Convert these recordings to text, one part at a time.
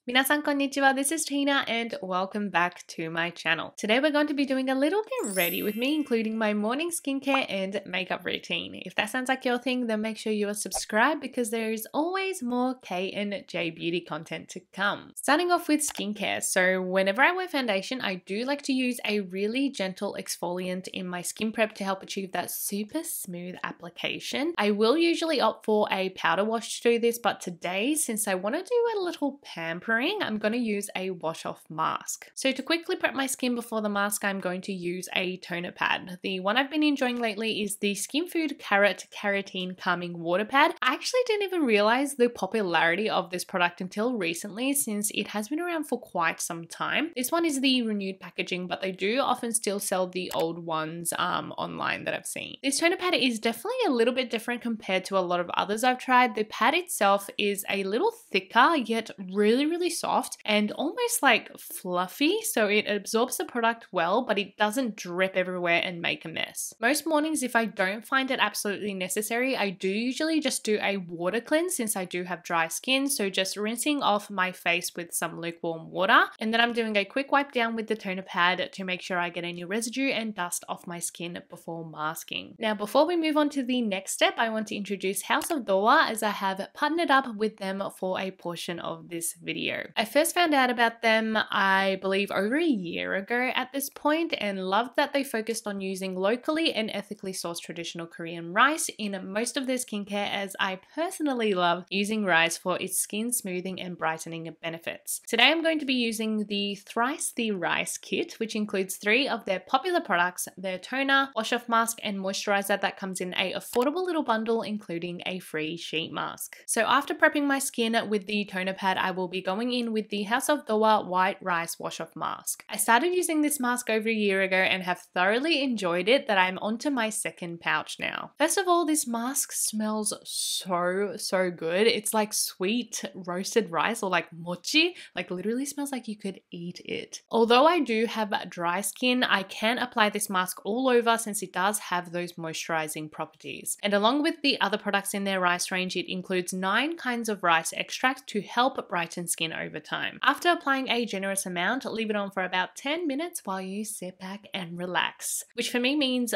Minasan konnichiwa, this is Tina and welcome back to my channel. Today we're going to be doing a little get ready with me, including my morning skincare and makeup routine. If that sounds like your thing, then make sure you are subscribed because there is always more K and J beauty content to come. Starting off with skincare, so whenever I wear foundation, I do like to use a really gentle exfoliant in my skin prep to help achieve that super smooth application. I will usually opt for a powder wash to do this, but today, since I want to do a little pampering, I'm going to use a wash off mask. So to quickly prep my skin before the mask, I'm going to use a toner pad. The one I've been enjoying lately is the Skinfood Carotene Calming Water Pad. I actually didn't even realize the popularity of this product until recently, since it has been around for quite some time. This one is the renewed packaging, but they do often still sell the old ones online that I've seen. This toner pad is definitely a little bit different compared to a lot of others I've tried. The pad itself is a little thicker, yet really soft and almost like fluffy, so it absorbs the product well, but it doesn't drip everywhere and make a mess. Most mornings, if I don't find it absolutely necessary, I do usually just do a water cleanse since I do have dry skin, so just rinsing off my face with some lukewarm water, and then I'm doing a quick wipe down with the toner pad to make sure I get any residue and dust off my skin before masking. Now, before we move on to the next step, I want to introduce House of Dohwa, as I have partnered up with them for a portion of this video. I first found out about them, I believe, over a year ago at this point, and loved that they focused on using locally and ethically sourced traditional Korean rice in most of their skincare, as I personally love using rice for its skin smoothing and brightening benefits. Today I'm going to be using the Thrice the Rice Kit, which includes 3 of their popular products: their toner, wash-off mask, and moisturizer that comes in a affordable little bundle, including a free sheet mask. So after prepping my skin with the toner pad, I will be going in with the House of Dohwa White Rice Wash-Off Mask. I started using this mask over a year ago and have thoroughly enjoyed it that I'm onto my second pouch now. First of all, this mask smells so good. It's like sweet roasted rice, or like mochi, like literally smells like you could eat it. Although I do have dry skin, I can apply this mask all over since it does have those moisturizing properties. And along with the other products in their rice range, it includes 9 kinds of rice extract to help brighten skin over time. After applying a generous amount, leave it on for about 10 minutes while you sit back and relax, which for me means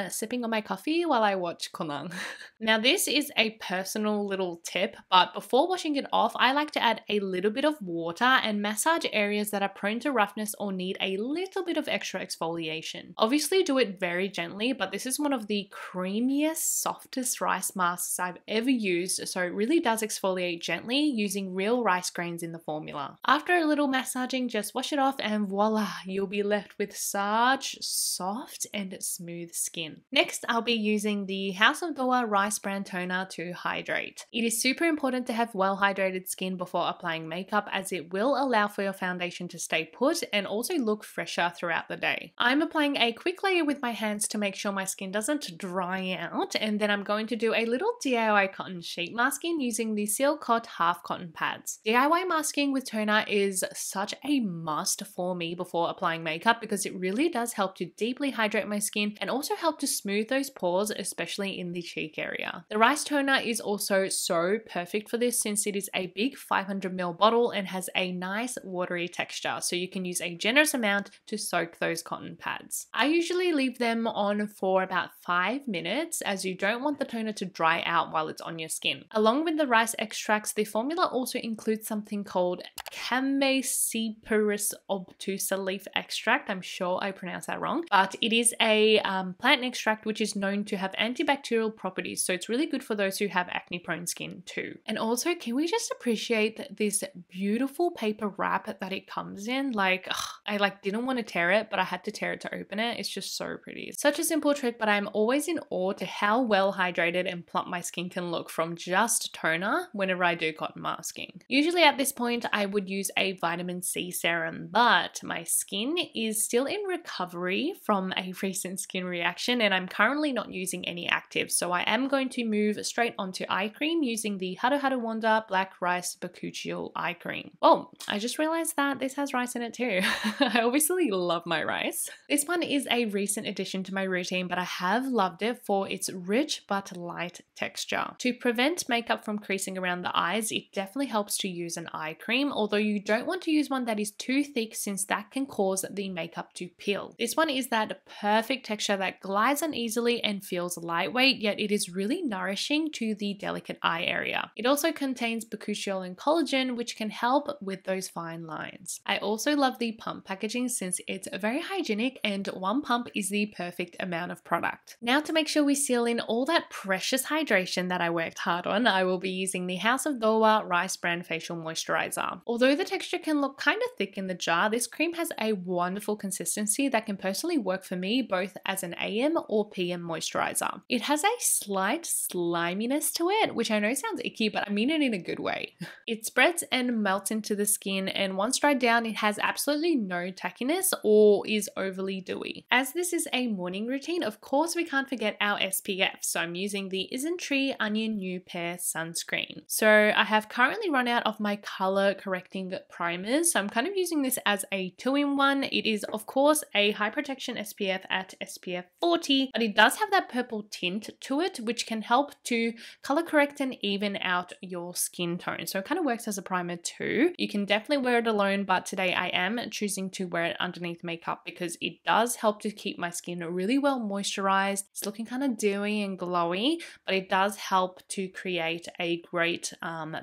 sipping on my coffee while I watch Conan. Now, this is a personal little tip, but before washing it off, I like to add a little bit of water and massage areas that are prone to roughness or need a little bit of extra exfoliation. Obviously do it very gently, but this is one of the creamiest, softest rice masks I've ever used, so it really does exfoliate gently using real rice grains in the formula. After a little massaging, just wash it off and voila, you'll be left with such soft and smooth skin. Next, I'll be using the House of Dohwa Rice Bran Toner to hydrate. It is super important to have well hydrated skin before applying makeup, as it will allow for your foundation to stay put and also look fresher throughout the day. I'm applying a quick layer with my hands to make sure my skin doesn't dry out, and then I'm going to do a little DIY cotton sheet masking using the Silcot half cotton pads. DIY masking with toner is such a must for me before applying makeup because it really does help to deeply hydrate my skin and also help to smooth those pores, especially in the cheek area. The rice toner is also so perfect for this since it is a big 500ml bottle and has a nice watery texture, so you can use a generous amount to soak those cotton pads. I usually leave them on for about 5 minutes, as you don't want the toner to dry out while it's on your skin. Along with the rice extracts, the formula also includes something called Camesiperus obtusa leaf extract. I'm sure I pronounced that wrong, but it is a plant extract which is known to have antibacterial properties, so it's really good for those who have acne prone skin too. And also, can we just appreciate this beautiful paper wrap that it comes in? Like, I didn't want to tear it, but I had to tear it to open it. It's just so pretty. Such a simple trick, but I'm always in awe to how well hydrated and plump my skin can look from just toner whenever I do cotton masking. Usually at this point I would use a vitamin C serum, but my skin is still in recovery from a recent skin reaction and I'm currently not using any actives, so I am going to move straight onto eye cream using the HaruHaru Wonder Black Rice Bakuchiol eye cream. Oh, I just realized that this has rice in it too. I obviously love my rice. This one is a recent addition to my routine, but I have loved it for its rich but light texture. To prevent makeup from creasing around the eyes, it definitely helps to use an eye cream, although you don't want to use one that is too thick since that can cause the makeup to peel. This one is that perfect texture that glides on easily and feels lightweight, yet it is really nourishing to the delicate eye area. It also contains Bakuchiol and collagen, which can help with those fine lines. I also love the pump packaging since it's very hygienic and one pump is the perfect amount of product. Now to make sure we seal in all that precious hydration that I worked hard on, I will be using the House of Dohwa Rice Bran Facial Moisturizer. Although the texture can look kind of thick in the jar, this cream has a wonderful consistency that can personally work for me both as an AM or PM moisturizer. It has a slight sliminess to it, which I know sounds icky, but I mean it in a good way. It spreads and melts into the skin, and once dried down, it has absolutely no tackiness or is overly dewy. As this is a morning routine, of course we can't forget our SPF, so I'm using the Isntree Onion Newpair Sunscreen. So I have currently run out of my color correcting primers, so I'm kind of using this as a 2-in-1. It is of course a high protection SPF at SPF 40, but it does have that purple tint to it, which can help to color correct and even out your skin tone. So it kind of works as a primer too. You can definitely wear it alone, but today I am choosing to wear it underneath makeup because it does help to keep my skin really well moisturized. It's looking kind of dewy and glowy, but it does help to create a great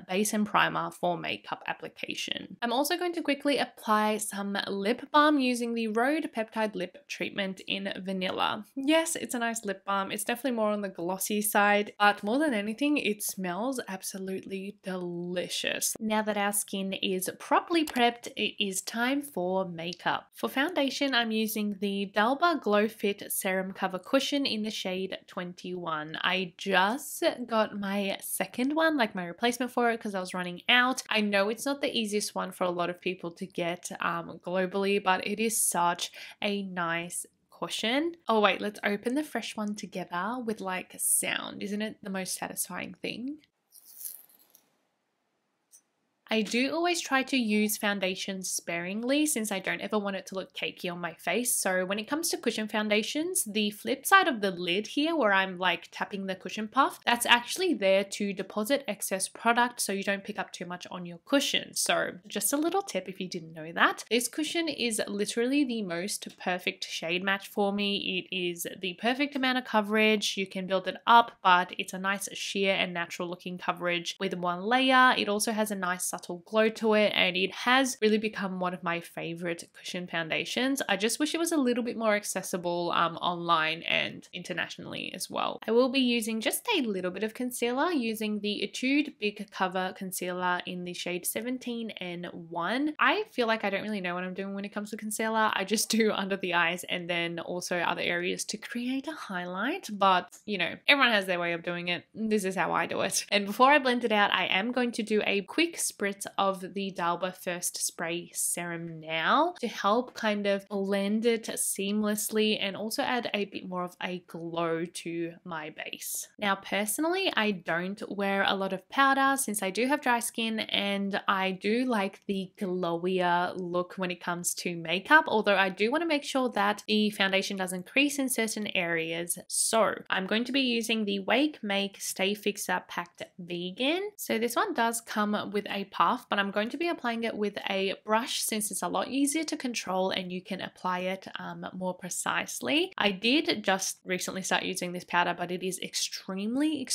base and primer for makeup application. I'm also going to quickly apply some lip balm using the Rhode Peptide Lip Treatment in Vanilla. Yes, it's a nice lip balm. It's definitely more on the glossy side, but more than anything, it smells absolutely delicious. Now that our skin is properly prepped, it is time for makeup. For foundation, I'm using the Dohwa Glow Fit Serum Cover Cushion in the shade 21. I just got my second one, like my replacement for it, because I was running out. I know it's not the easiest one for a lot of people to get globally, but it is such a nice cushion. Oh wait, let's open the fresh one together with like sound. Isn't it the most satisfying thing? I do always try to use foundation sparingly since I don't ever want it to look cakey on my face. So when it comes to cushion foundations, the flip side of the lid here where I'm like tapping the cushion puff, that's actually there to deposit excess product so you don't pick up too much on your cushion. So just a little tip if you didn't know that. This cushion is literally the most perfect shade match for me. It is the perfect amount of coverage. You can build it up, but it's a nice sheer and natural looking coverage with one layer. It also has a nice subtle glow to it, and it has really become one of my favorite cushion foundations. I just wish it was a little bit more accessible online and internationally as well. I will be using just a little bit of concealer using the Etude Big Cover Concealer in the shade 17 and 1. I feel like I don't really know what I'm doing when it comes to concealer. I just do under the eyes and then also other areas to create a highlight, but you know, everyone has their way of doing it. This is how I do it. And before I blend it out, I am going to do a quick spritz of the Dohwa First Spray Serum now to help kind of blend it seamlessly and also add a bit more of a glow to my base. Now personally, I don't wear a lot of powder since I do have dry skin, and I do like the glowier look when it comes to makeup, although I do want to make sure that the foundation doesn't crease in certain areas. So I'm going to be using the Wakemake Stay Fixer Pact Vegan. So this one does come with a puff, but I'm going to be applying it with a brush since it's a lot easier to control and you can apply it more precisely. I did just recently start using this powder, but it is extremely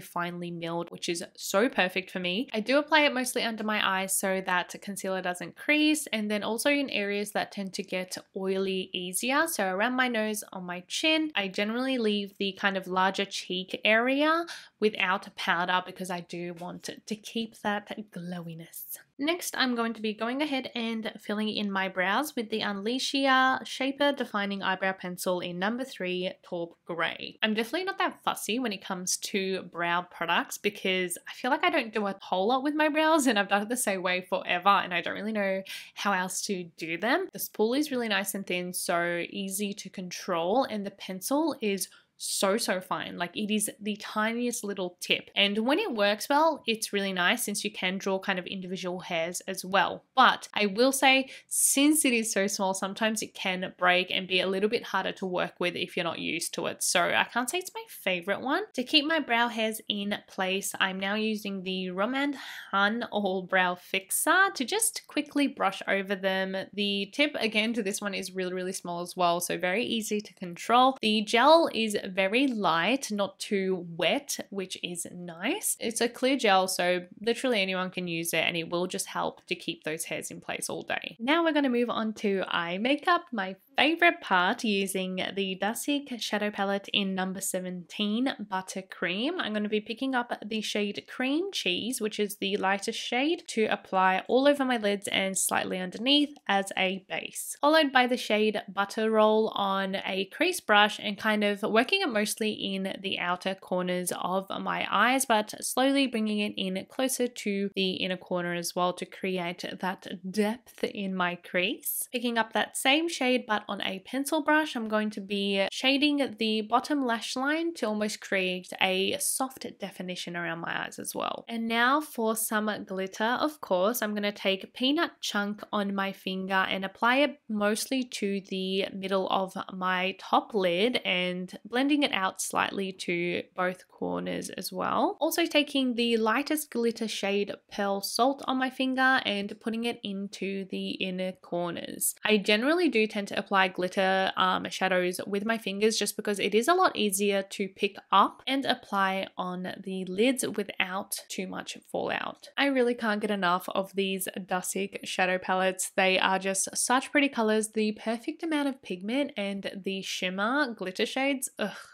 finely milled, which is so perfect for me. I do apply it mostly under my eyes so that concealer doesn't crease, and then also in areas that tend to get oily easier. So around my nose, on my chin, I generally leave the kind of larger cheek area without powder because I do want to keep that glowiness. Next, I'm going to be going ahead and filling in my brows with the Unleashia Shaper Defining Eyebrow Pencil in number 3 Taupe Grey. I'm definitely not that fussy when it comes to brow products because I feel like I don't do a whole lot with my brows and I've done it the same way forever and I don't really know how else to do them. The spool is really nice and thin, so easy to control, and the pencil is so fine. Like it is the tiniest little tip. And when it works well, it's really nice since you can draw kind of individual hairs as well. But I will say, since it is so small, sometimes it can break and be a little bit harder to work with if you're not used to it. So I can't say it's my favorite one. To keep my brow hairs in place, I'm now using the Roman Han All Brow Fixer to just quickly brush over them. The tip again to this one is really small as well, so very easy to control. The gel is very light, not too wet, which is nice. It's a clear gel, so literally anyone can use it, and it will just help to keep those hairs in place all day. Now we're going to move on to eye makeup, my favorite part, using the Dasique shadow palette in number 17 Buttercream. I'm going to be picking up the shade Cream Cheese, which is the lightest shade, to apply all over my lids and slightly underneath as a base, followed by the shade Butter Roll on a crease brush and kind of working it mostly in the outer corners of my eyes, but slowly bringing it in closer to the inner corner as well to create that depth in my crease. Picking up that same shade but on a pencil brush, I'm going to be shading the bottom lash line to almost create a soft definition around my eyes as well. And now for some glitter, of course, I'm going to take Peanut Chunk on my finger and apply it mostly to the middle of my top lid and blending it out slightly to both corners as well. Also taking the lightest glitter shade Pearl Salt on my finger and putting it into the inner corners. I generally do tend to apply glitter shadows with my fingers just because it is a lot easier to pick up and apply on the lids without too much fallout. I really can't get enough of these Dasique shadow palettes. They are just such pretty colors, the perfect amount of pigment, and the shimmer glitter shades,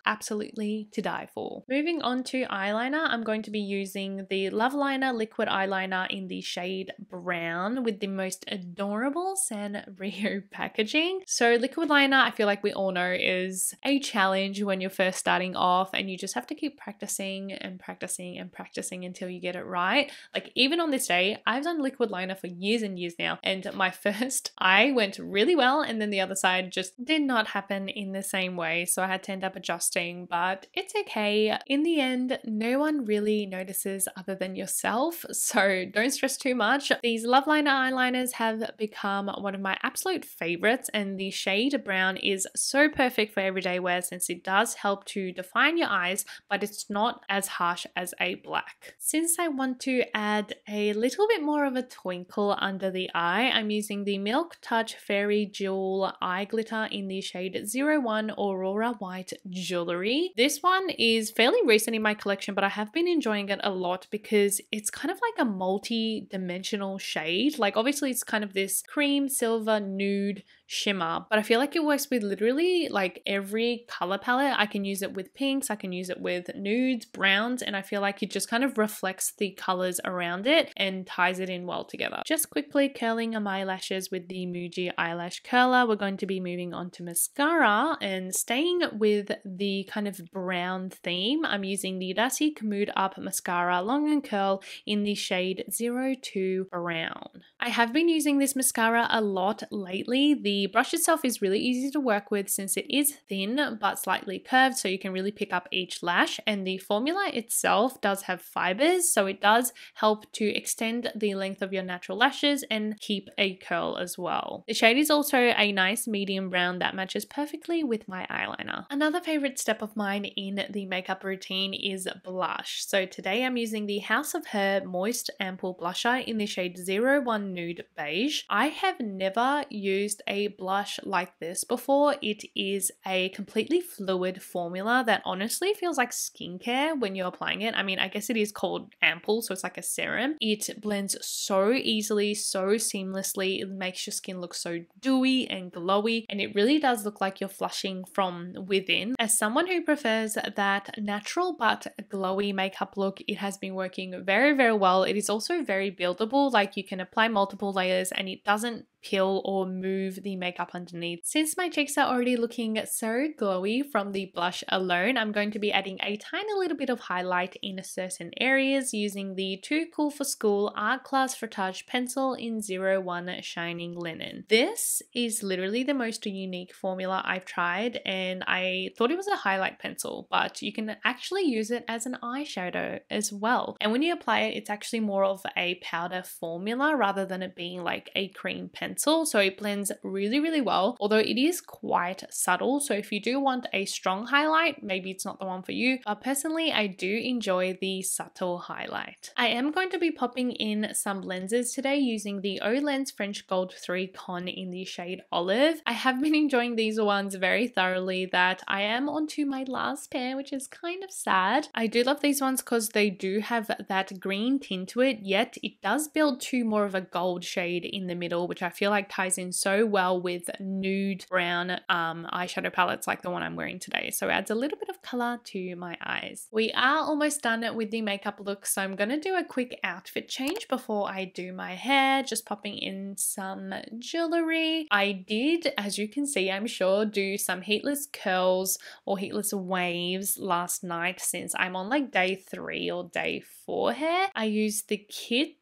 absolutely to die for. Moving on to eyeliner, I'm going to be using the Love Liner liquid eyeliner in the shade Brown with the most adorable Sanrio packaging. So liquid liner, I feel like we all know, is a challenge when you're first starting off, and you just have to keep practicing and practicing and practicing until you get it right. Like even on this day, I've done liquid liner for years and years now, and my first eye went really well, and then the other side just did not happen in the same way, so I had to end up adjusting, but it's okay. In the end, no one really notices other than yourself, so don't stress too much. These Love Liner eyeliners have become one of my absolute favorites, and the shade Brown is so perfect for everyday wear since it does help to define your eyes, but it's not as harsh as a black. Since I want to add a little bit more of a twinkle under the eye, I'm using the Milk Touch Fairy Jewel Eye Glitter in the shade 01 Aurora White Jewelry. This one is fairly recent in my collection, but I have been enjoying it a lot because it's kind of like a multi-dimensional shade. Like obviously it's kind of this cream, silver, nude shimmer, but I feel like it works with literally like every color palette. I can use it with pinks, I can use it with nudes, browns, and I feel like it just kind of reflects the colors around it and ties it in well together. Just quickly curling my lashes with the MUJI eyelash curler. We're going to be moving on to mascara, and staying with the kind of brown theme, I'm using the Dasique Mood Up Mascara Long and Curl in the shade 02 Brown. I have been using this mascara a lot lately. The brush itself is really easy to work with since it is thin but slightly curved, so you can really pick up each lash, and the formula itself does have fibers, so it does help to extend the length of your natural lashes and keep a curl as well. The shade is also a nice medium brown that matches perfectly with my eyeliner. Another favorite step of mine in the makeup routine is blush. So today I'm using the House of Her Moist Ample Blusher in the shade 01 Nude Beige. I have never used a blush like this before. It is a completely fluid formula that honestly feels like skincare when you're applying it. I mean, I guess it is called ample, so it's like a serum. It blends so easily, so seamlessly. It makes your skin look so dewy and glowy, and it really does look like you're flushing from within. As someone who prefers that natural but glowy makeup look, it has been working very, very well. It is also very buildable, like you can apply multiple layers and it doesn't peel or move the makeup underneath. Since my cheeks are already looking so glowy from the blush alone, I'm going to be adding a tiny little bit of highlight in certain areas using the Too Cool for School Art Class Frottage Pencil in 01 Shining Linen. This is literally the most unique formula I've tried, and I thought it was a highlight pencil, but you can actually use it as an eyeshadow as well. And when you apply it, it's actually more of a powder formula rather than it being like a cream pencil. So it blends really, really well, although it is quite subtle. So if you do want a strong highlight, maybe it's not the one for you. But personally, I do enjoy the subtle highlight. I am going to be popping in some lenses today using the Olens French Gold 3 Con in the shade Olive. I have been enjoying these ones very thoroughly that I am onto my last pair, which is kind of sad. I do love these ones because they do have that green tint to it, yet it does build to more of a gold shade in the middle, which I feel like ties in so well with nude brown eyeshadow palettes like the one I'm wearing today. So it adds a little bit of color to my eyes. We are almost done with the makeup look, so I'm going to do a quick outfit change before I do my hair, just popping in some jewelry. I did, as you can see, I'm sure, do some heatless curls or heatless waves last night since I'm on like day 3 or day 4 hair. I used the Kit,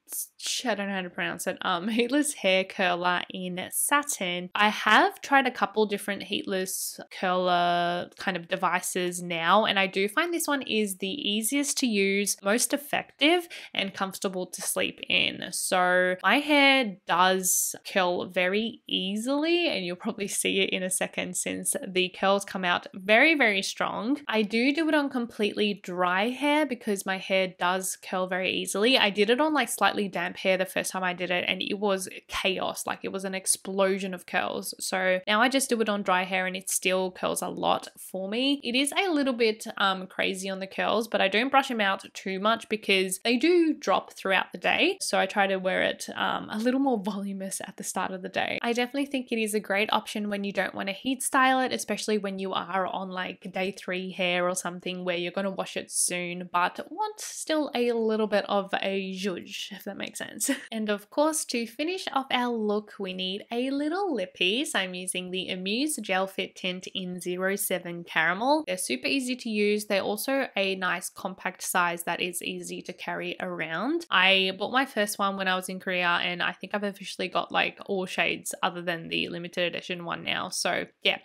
I don't know how to pronounce it, heatless hair curler in satin. I have tried a couple different heatless curler kind of devices now, and I do find this one is the easiest to use, most effective, and comfortable to sleep in. So my hair does curl very easily, and you'll probably see it in a second since the curls come out very, very strong. I do it on completely dry hair because my hair does curl very easily. I did it on like slightly damp hair the first time I did it, and it was chaos. Like, it was an explosion of curls. So now I just do it on dry hair and it still curls a lot for me. It is a little bit crazy on the curls, but I don't brush them out too much because they do drop throughout the day. So I try to wear it a little more voluminous at the start of the day. I definitely think it is a great option when you don't want to heat style it, especially when you are on like day 3 hair or something where you're going to wash it soon but want still a little bit of a zhuzh, if that makes sense. And of course, to finish off our look, we need a little lip piece. I'm using the MUJI Gel Fit Tint in 07 Caramel. They're super easy to use. They're also a nice compact size that is easy to carry around. I bought my first one when I was in Korea, and I think I've officially got like all shades other than the limited edition one now. So yeah,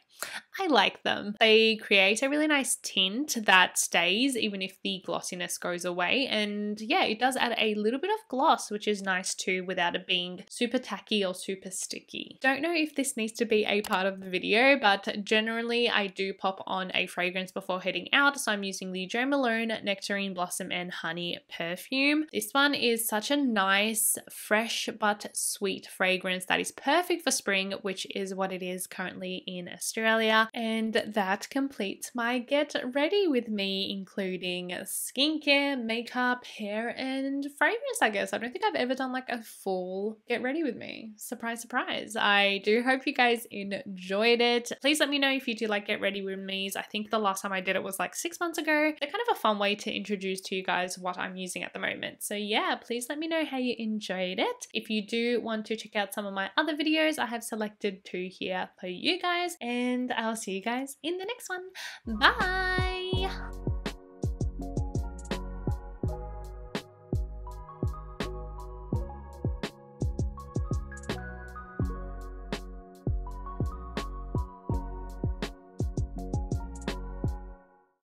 I like them. They create a really nice tint that stays even if the glossiness goes away, and yeah, it does add a little bit of gloss, which is nice too without it being super tacky or super sticky. Don't know if this needs to be a part of the video, but generally I do pop on a fragrance before heading out, so I'm using the Jo Malone Nectarine Blossom and Honey perfume. This one is such a nice, fresh but sweet fragrance that is perfect for spring, which is what it is currently in Australia. And that completes my get ready with me, including skincare, makeup, hair, and fragrance, I guess. I don't think I've ever done like a full get ready with me. Surprise, surprise. I do hope you guys enjoyed it. Please let me know if you do like get ready with me's. I think the last time I did it was like 6 months ago. They're kind of a fun way to introduce to you guys what I'm using at the moment. So yeah, please let me know how you enjoyed it. If you do want to check out some of my other videos, I have selected 2 here for you guys, and I'll see you guys in the next one. Bye!